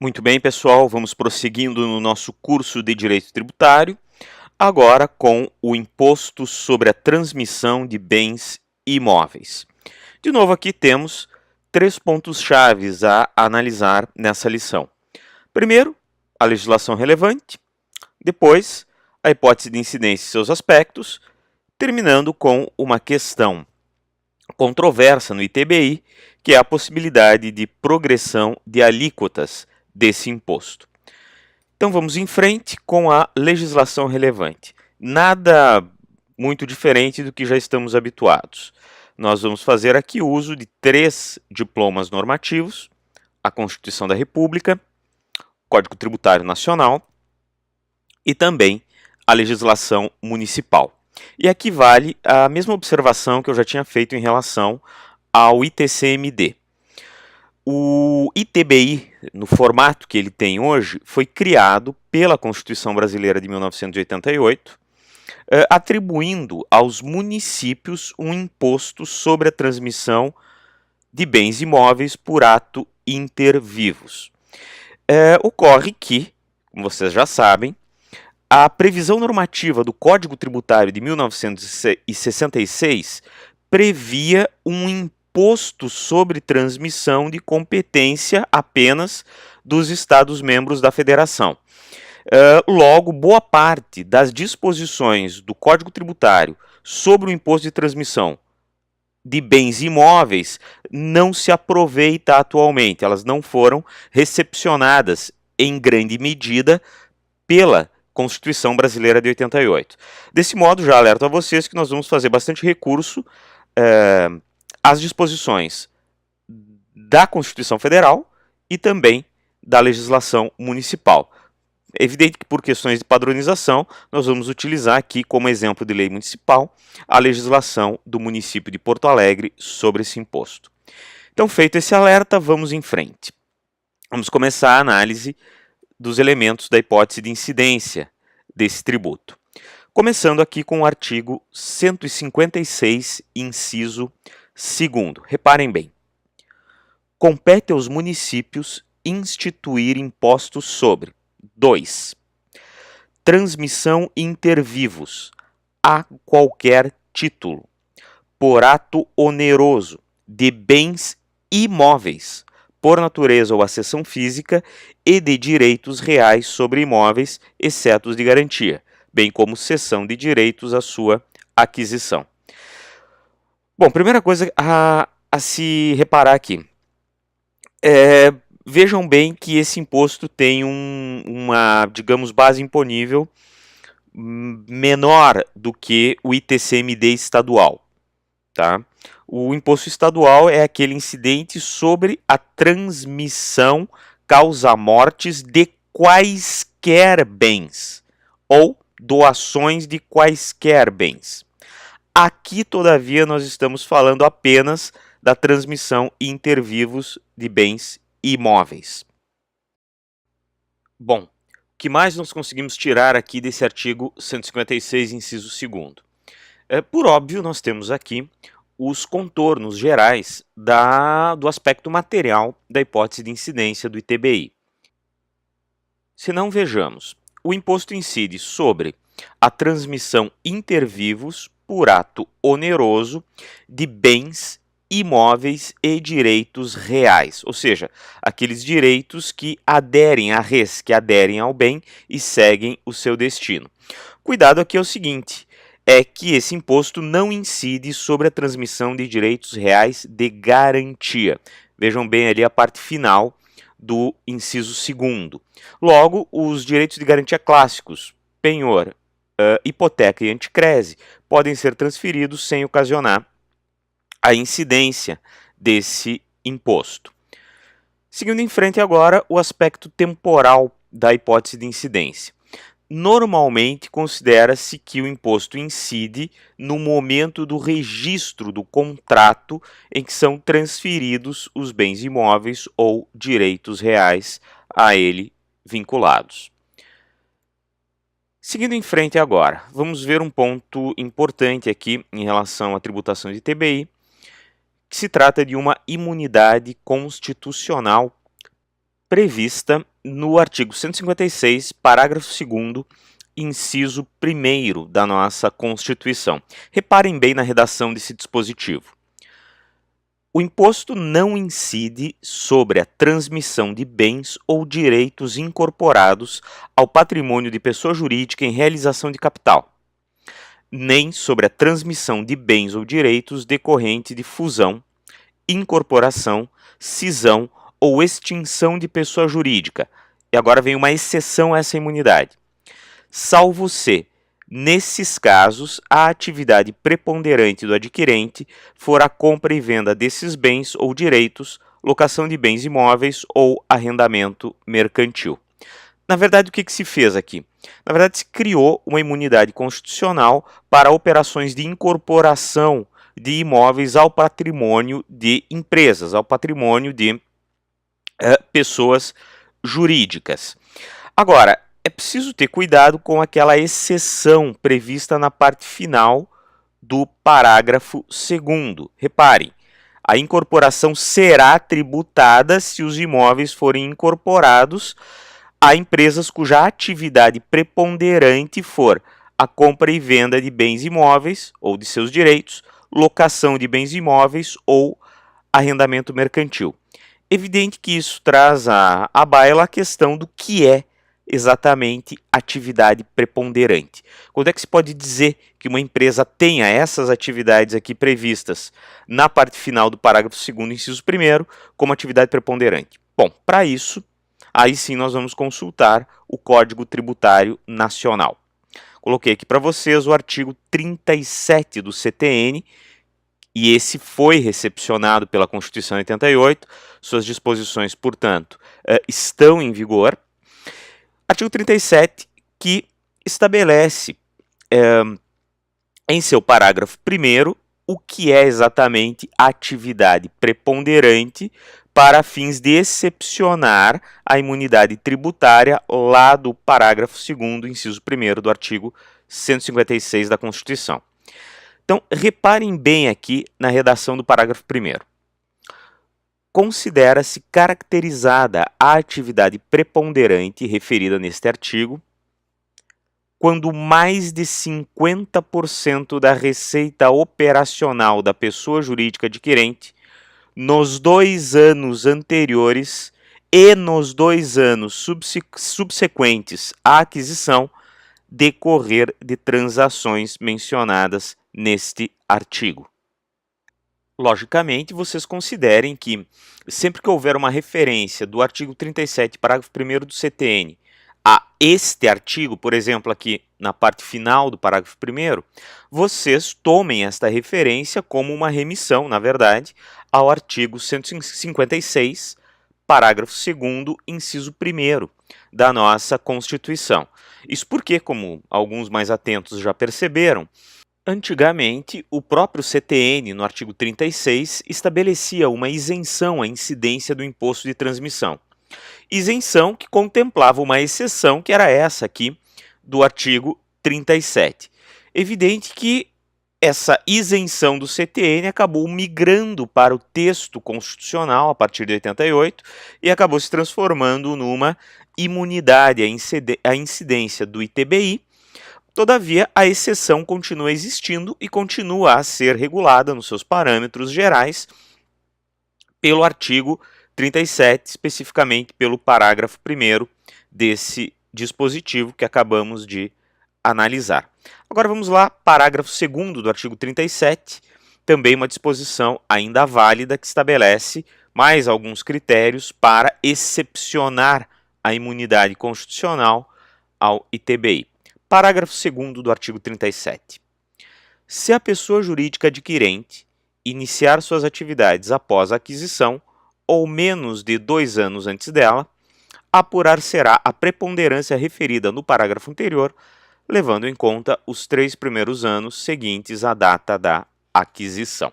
Muito bem, pessoal, vamos prosseguindo no nosso curso de Direito Tributário, agora com o Imposto sobre a Transmissão de Bens Imóveis. De novo, aqui temos três pontos chaves a analisar nessa lição. Primeiro, a legislação relevante, depois, a hipótese de incidência e seus aspectos, terminando com uma questão controversa no ITBI, que é a possibilidade de progressão de alíquotas desse imposto. Então vamos em frente com a legislação relevante. Nada muito diferente do que já estamos habituados. Nós vamos fazer aqui uso de três diplomas normativos: a Constituição da República, o Código Tributário Nacional e também a legislação municipal. E aqui vale a mesma observação que eu já tinha feito em relação ao ITCMD. O ITBI, no formato que ele tem hoje, foi criado pela Constituição Brasileira de 1988, atribuindo aos municípios um imposto sobre a transmissão de bens imóveis por ato inter vivos. Ocorre que, como vocês já sabem, a previsão normativa do Código Tributário de 1966 previa um imposto sobre transmissão de competência apenas dos Estados-membros da Federação. Logo, boa parte das disposições do Código Tributário sobre o imposto de transmissão de bens imóveis não se aproveita atualmente, elas não foram recepcionadas em grande medida pela Constituição Brasileira de 88. Desse modo, já alerto a vocês que nós vamos fazer bastante recurso às disposições da Constituição Federal e também da legislação municipal. É evidente que por questões de padronização, nós vamos utilizar aqui como exemplo de lei municipal a legislação do município de Porto Alegre sobre esse imposto. Então, feito esse alerta, vamos em frente. Vamos começar a análise dos elementos da hipótese de incidência desse tributo. Começando aqui com o artigo 156, inciso 2º. Reparem bem. Compete aos municípios instituir impostos sobre 2. Transmissão inter vivos, a qualquer título, por ato oneroso, de bens imóveis, por natureza ou acessão física, e de direitos reais sobre imóveis, exceto os de garantia, bem como cessão de direitos à sua aquisição. Bom, primeira coisa a se reparar aqui. Vejam bem que esse imposto tem uma, digamos, base imponível menor do que o ITCMD estadual, tá? O imposto estadual é aquele incidente sobre a transmissão causa-mortes de quaisquer bens ou doações de quaisquer bens. Aqui, todavia, nós estamos falando apenas da transmissão inter vivos de bens imóveis. Bom, o que mais nós conseguimos tirar aqui desse artigo 156, inciso 2º? Por óbvio, nós temos aqui os contornos gerais do aspecto material da hipótese de incidência do ITBI. Se não, vejamos. O imposto incide sobre a transmissão inter vivos por ato oneroso de bens imóveis e direitos reais, ou seja, aqueles direitos que aderem à res, que aderem ao bem e seguem o seu destino. Cuidado aqui é o seguinte, é que esse imposto não incide sobre a transmissão de direitos reais de garantia. Vejam bem ali a parte final do inciso 2º. Logo, os direitos de garantia clássicos, penhor, hipoteca e anticrese, podem ser transferidos sem ocasionar a incidência desse imposto. Seguindo em frente agora, o aspecto temporal da hipótese de incidência. Normalmente, considera-se que o imposto incide no momento do registro do contrato em que são transferidos os bens imóveis ou direitos reais a ele vinculados. Seguindo em frente agora, vamos ver um ponto importante aqui em relação à tributação de ITBI, que se trata de uma imunidade constitucional prevista no artigo 156, parágrafo 2º, inciso 1º da nossa Constituição. Reparem bem na redação desse dispositivo. O imposto não incide sobre a transmissão de bens ou direitos incorporados ao patrimônio de pessoa jurídica em realização de capital, nem sobre a transmissão de bens ou direitos decorrente de fusão, incorporação, cisão ou extinção de pessoa jurídica. E agora vem uma exceção a essa imunidade. Salvo se, nesses casos, a atividade preponderante do adquirente for a compra e venda desses bens ou direitos, locação de bens imóveis ou arrendamento mercantil. Na verdade, o que se fez aqui? Na verdade, se criou uma imunidade constitucional para operações de incorporação de imóveis ao patrimônio de empresas, ao patrimônio de pessoas jurídicas. Agora, é preciso ter cuidado com aquela exceção prevista na parte final do parágrafo 2º. Reparem, a incorporação será tributada se os imóveis forem incorporados a empresas cuja atividade preponderante for a compra e venda de bens imóveis ou de seus direitos, locação de bens imóveis ou arrendamento mercantil. Evidente que isso traz à baila a questão do que é exatamente atividade preponderante. Quando é que se pode dizer que uma empresa tenha essas atividades aqui previstas na parte final do parágrafo 2º, inciso 1º, como atividade preponderante? Bom, para isso, aí sim nós vamos consultar o Código Tributário Nacional. Coloquei aqui para vocês o artigo 37 do CTN, e esse foi recepcionado pela Constituição de 88, suas disposições, portanto, estão em vigor. Artigo 37, que estabelece em seu parágrafo 1º o que é exatamente atividade preponderante para fins de excepcionar a imunidade tributária lá do parágrafo 2º, inciso 1º do artigo 156 da Constituição. Então, reparem bem aqui na redação do parágrafo 1º. Considera-se caracterizada a atividade preponderante referida neste artigo quando mais de 50% da receita operacional da pessoa jurídica adquirente nos 2 anos anteriores e nos 2 anos subsequentes à aquisição decorrer de transações mencionadas neste artigo. Logicamente, vocês considerem que sempre que houver uma referência do artigo 37, parágrafo 1º do CTN, a este artigo, por exemplo, aqui na parte final do parágrafo 1º, vocês tomem esta referência como uma remissão, na verdade, ao artigo 156, parágrafo 2º, inciso 1º da nossa Constituição. Isso porque, como alguns mais atentos já perceberam, antigamente o próprio CTN, no artigo 36, estabelecia uma isenção à incidência do imposto de transmissão. Isenção que contemplava uma exceção, que era essa aqui do artigo 37. Evidente que essa isenção do CTN acabou migrando para o texto constitucional a partir de 88 e acabou se transformando numa imunidade à incidência do ITBI. Todavia, a exceção continua existindo e continua a ser regulada nos seus parâmetros gerais pelo artigo 37, especificamente pelo parágrafo 1º desse dispositivo que acabamos de analisar. Agora vamos lá, parágrafo 2º do artigo 37, também uma disposição ainda válida que estabelece mais alguns critérios para excepcionar a imunidade constitucional ao ITBI. Parágrafo 2º do artigo 37. Se a pessoa jurídica adquirente iniciar suas atividades após a aquisição ou menos de 2 anos antes dela, apurar-será a preponderância referida no parágrafo anterior, levando em conta os 3 primeiros anos seguintes à data da aquisição.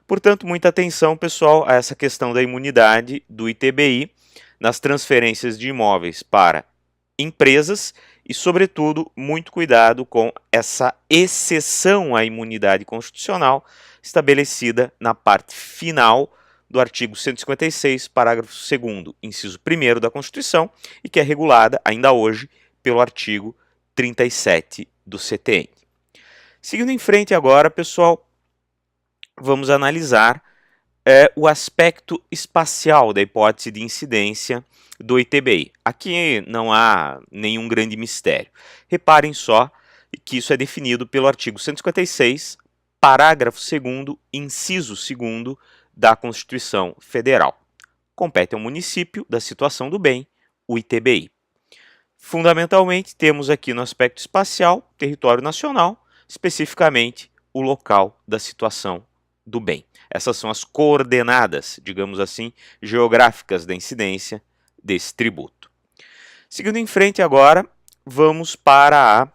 Portanto, muita atenção, pessoal, a essa questão da imunidade do ITBI nas transferências de imóveis para empresas e, sobretudo, muito cuidado com essa exceção à imunidade constitucional estabelecida na parte final do artigo 156, parágrafo 2º, inciso 1º da Constituição, e que é regulada, ainda hoje, pelo artigo 37 do CTN. Seguindo em frente agora, pessoal, vamos analisar o aspecto espacial da hipótese de incidência do ITBI. Aqui não há nenhum grande mistério. Reparem só que isso é definido pelo artigo 156, parágrafo 2º, inciso 2º da Constituição Federal. Compete ao município da situação do bem, o ITBI. Fundamentalmente, temos aqui no aspecto espacial, território nacional, especificamente o local da situação do bem. Essas são as coordenadas, digamos assim, geográficas da incidência desse tributo. Seguindo em frente agora, vamos para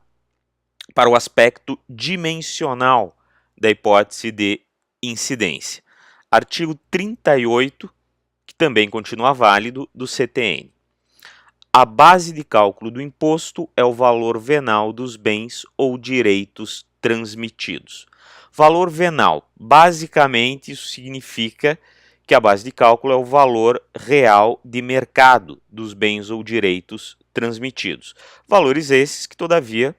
o aspecto dimensional da hipótese de incidência. Artigo 38, que também continua válido, do CTN. A base de cálculo do imposto é o valor venal dos bens ou direitos transmitidos. Valor venal, basicamente isso significa que a base de cálculo é o valor real de mercado dos bens ou direitos transmitidos. Valores esses que, todavia,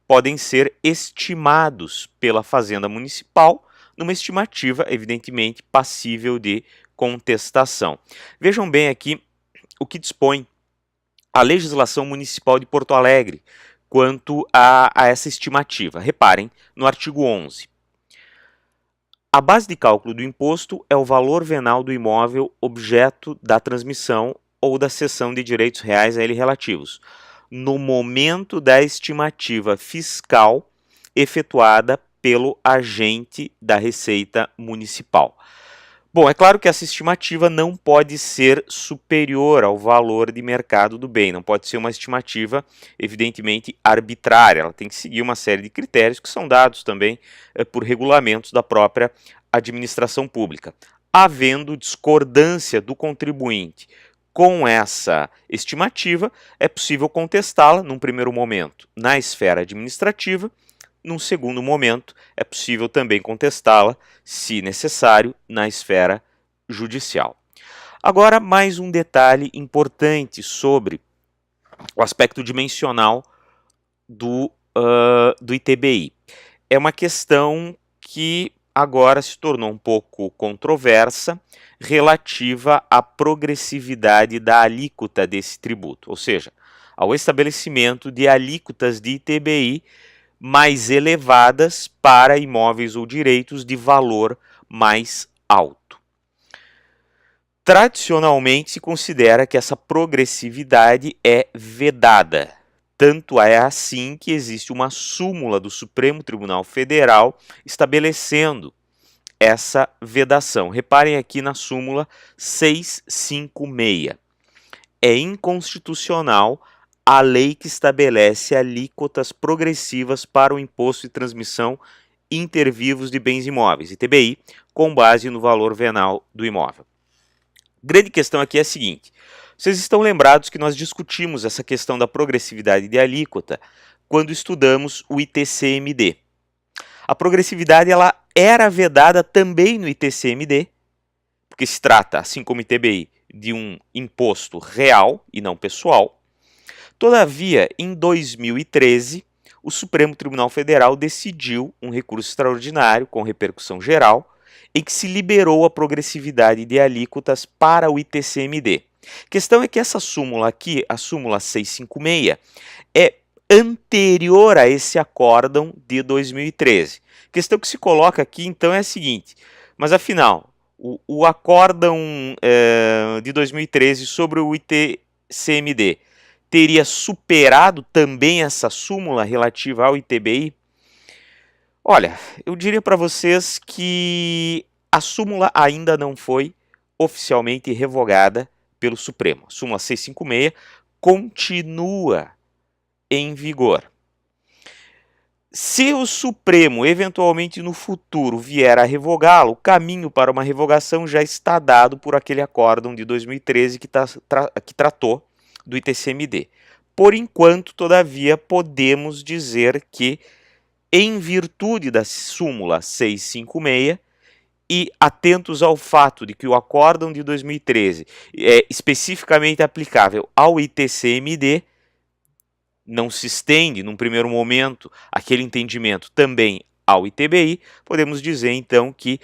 podem ser estimados pela Fazenda Municipal numa estimativa, evidentemente, passível de contestação. Vejam bem aqui o que dispõe a legislação municipal de Porto Alegre quanto a essa estimativa. Reparem no artigo 11. A base de cálculo do imposto é o valor venal do imóvel objeto da transmissão ou da cessão de direitos reais a ele relativos, no momento da estimativa fiscal efetuada pelo agente da Receita Municipal. Bom, é claro que essa estimativa não pode ser superior ao valor de mercado do bem, não pode ser uma estimativa, evidentemente, arbitrária, ela tem que seguir uma série de critérios que são dados também por regulamentos da própria administração pública. Havendo discordância do contribuinte com essa estimativa, é possível contestá-la, num primeiro momento, na esfera administrativa. Num segundo momento, é possível também contestá-la, se necessário, na esfera judicial. Agora, mais um detalhe importante sobre o aspecto dimensional do ITBI. É uma questão que agora se tornou um pouco controversa, relativa à progressividade da alíquota desse tributo, ou seja, ao estabelecimento de alíquotas de ITBI mais elevadas para imóveis ou direitos de valor mais alto. Tradicionalmente se considera que essa progressividade é vedada. Tanto é assim que existe uma súmula do Supremo Tribunal Federal estabelecendo essa vedação. Reparem aqui na súmula 656. É inconstitucional a lei que estabelece alíquotas progressivas para o imposto de transmissão intervivos de bens imóveis, ITBI, com base no valor venal do imóvel. Grande questão aqui é a seguinte: vocês estão lembrados que nós discutimos essa questão da progressividade de alíquota quando estudamos o ITCMD. A progressividade ela era vedada também no ITCMD, porque se trata, assim como o ITBI, de um imposto real e não pessoal. Todavia, em 2013, o Supremo Tribunal Federal decidiu um recurso extraordinário com repercussão geral, em que se liberou a progressividade de alíquotas para o ITCMD. A questão é que essa súmula aqui, a súmula 656, é anterior a esse acórdão de 2013. A questão que se coloca aqui, então, é a seguinte: mas afinal, o acórdão de 2013 sobre o ITCMD teria superado também essa súmula relativa ao ITBI? Olha, eu diria para vocês que a súmula ainda não foi oficialmente revogada pelo Supremo. A súmula 656 continua em vigor. Se o Supremo, eventualmente no futuro, vier a revogá-lo, o caminho para uma revogação já está dado por aquele acórdão de 2013 que tratou do ITCMD. Por enquanto, todavia, podemos dizer que, em virtude da súmula 656, e atentos ao fato de que o acórdão de 2013 é especificamente aplicável ao ITCMD, não se estende, num primeiro momento, aquele entendimento também ao ITBI, podemos dizer, então, que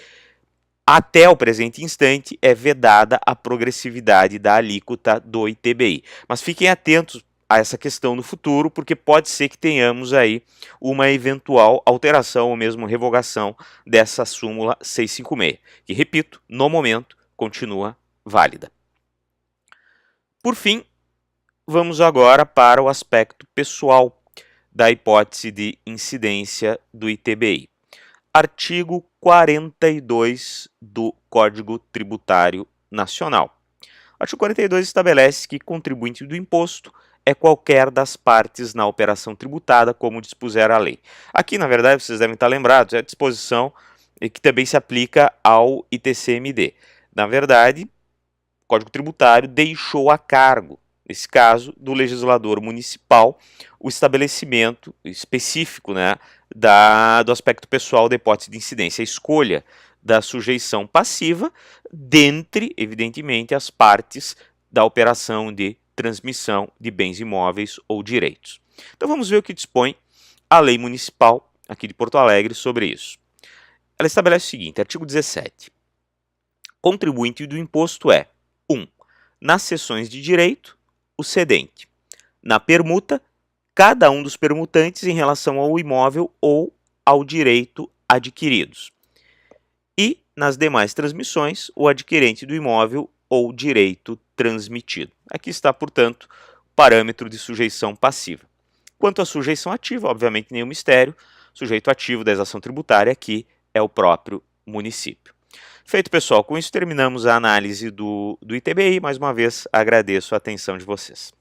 até o presente instante é vedada a progressividade da alíquota do ITBI. Mas fiquem atentos a essa questão no futuro, porque pode ser que tenhamos aí uma eventual alteração ou mesmo revogação dessa súmula 656, que, repito, no momento continua válida. Por fim, vamos agora para o aspecto pessoal da hipótese de incidência do ITBI. Artigo 42 do Código Tributário Nacional. O artigo 42 estabelece que contribuinte do imposto é qualquer das partes na operação tributada, como dispuser a lei. Aqui, na verdade, vocês devem estar lembrados, é a disposição que também se aplica ao ITCMD. Na verdade, o Código Tributário deixou a cargo, nesse caso, do legislador municipal, o estabelecimento específico, né, do aspecto pessoal da hipótese de incidência, a escolha da sujeição passiva dentre, evidentemente, as partes da operação de transmissão de bens imóveis ou direitos. Então vamos ver o que dispõe a lei municipal aqui de Porto Alegre sobre isso. Ela estabelece o seguinte, artigo 17. Contribuinte do imposto é 1. Nas cessões de direito, o cedente. Na permuta, cada um dos permutantes em relação ao imóvel ou ao direito adquiridos. E, nas demais transmissões, o adquirente do imóvel ou direito transmitido. Aqui está, portanto, o parâmetro de sujeição passiva. Quanto à sujeição ativa, obviamente nenhum mistério, o sujeito ativo da exação tributária aqui é o próprio município. Feito, pessoal, com isso terminamos a análise do ITBI. Mais uma vez, agradeço a atenção de vocês.